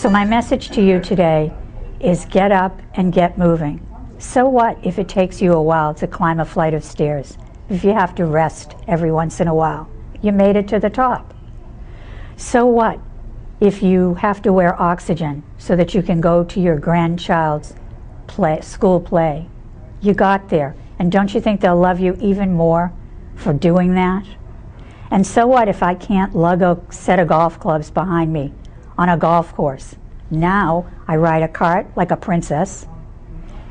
So my message to you today is get up and get moving. So what if it takes you a while to climb a flight of stairs? If you have to rest every once in a while, you made it to the top. So what if you have to wear oxygen so that you can go to your grandchild's school play? You got there, and don't you think they'll love you even more for doing that? And so what if I can't lug a set of golf clubs behind me on a golf course? Now I ride a cart like a princess,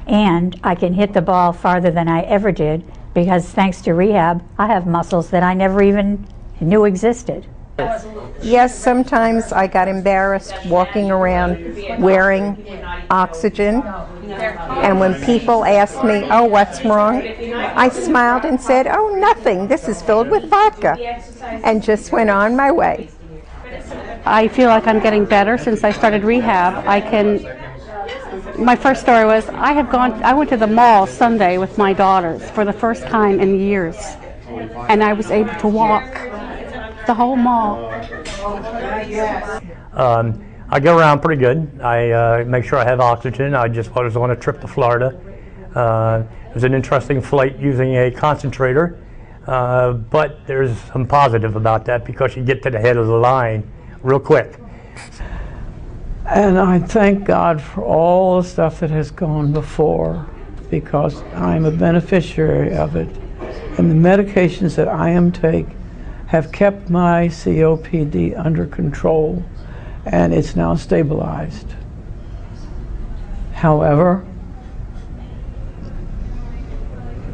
and I can hit the ball farther than I ever did because thanks to rehab, I have muscles that I never even knew existed. Yes, sometimes I got embarrassed walking around wearing oxygen, and when people asked me, oh, what's wrong? I smiled and said, oh, nothing, this is filled with vodka, and just went on my way. I feel like I'm getting better since I started rehab. My first story was I went to the mall Sunday with my daughters for the first time in years, and I was able to walk the whole mall. I get around pretty good. I make sure I have oxygen. I just was on a trip to Florida. It was an interesting flight using a concentrator, but there's some positive about that because you get to the head of the line real quick. And I thank God for all the stuff that has gone before, because I'm a beneficiary of it. And the medications that I am taking have kept my COPD under control, and it's now stabilized. However,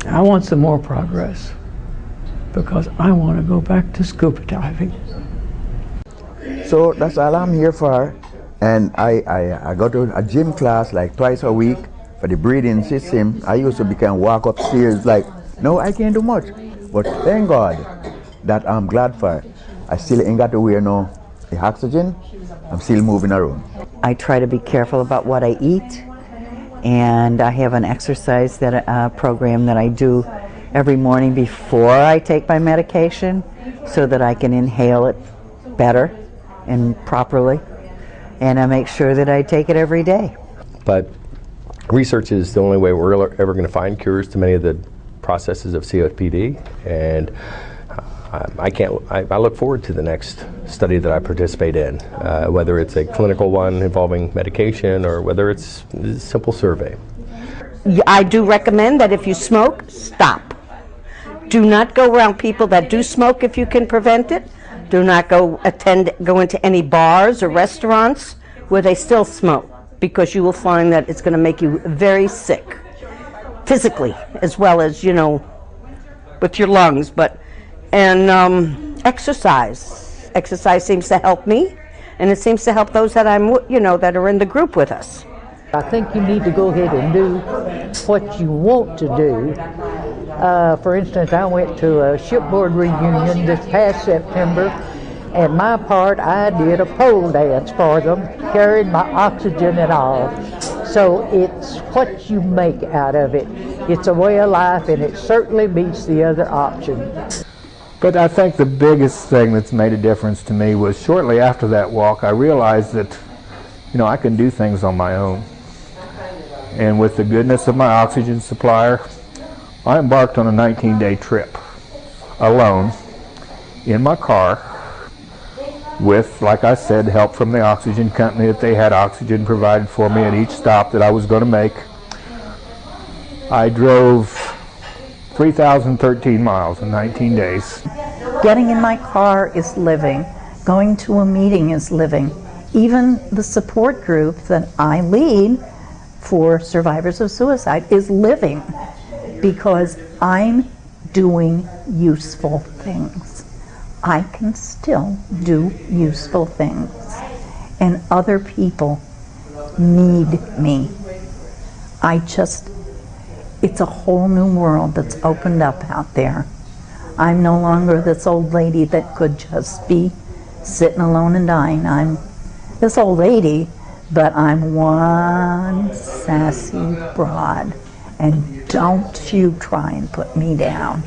I want some more progress because I want to go back to scuba diving. So that's all I'm here for. And I go to a gym class like twice a week for the breathing system. I used to walk upstairs like, no, I can't do much. But thank God that I'm glad for. I still ain't got to wear no oxygen. I'm still moving around. I try to be careful about what I eat, and I have an exercise program that I do every morning before I take my medication so that I can inhale it better and properly. And I make sure that I take it every day. But research is the only way we're ever going to find cures to many of the processes of COPD, and I look forward to the next study that I participate in, whether it's a clinical one involving medication or whether it's a simple survey. I do recommend that if you smoke, stop. Do not go around people that do smoke if you can prevent it. Do not go into any bars or restaurants where they still smoke, because you will find that it's going to make you very sick, physically as well as, with your lungs. And exercise. Exercise seems to help me, and it seems to help those that that are in the group with us. I think you need to go ahead and do what you want to do. For instance, I went to a shipboard reunion this past September, and my part, I did a pole dance for them, carried my oxygen and all. So it's what you make out of it. It's a way of life, and it certainly beats the other option. But I think the biggest thing that's made a difference to me was shortly after that walk, I realized that, I can do things on my own. And with the goodness of my oxygen supplier, I embarked on a 19-day trip alone in my car with, like I said, help from the oxygen company, that they had oxygen provided for me at each stop that I was going to make. I drove 3,013 miles in 19 days. Getting in my car is living. Going to a meeting is living. Even the support group that I lead for survivors of suicide is living, because I'm doing useful things. I can still do useful things, and other people need me. It's a whole new world that's opened up out there. I'm no longer this old lady that could just be sitting alone and dying. I'm this old lady, but I'm one sassy broad, and don't you try and put me down.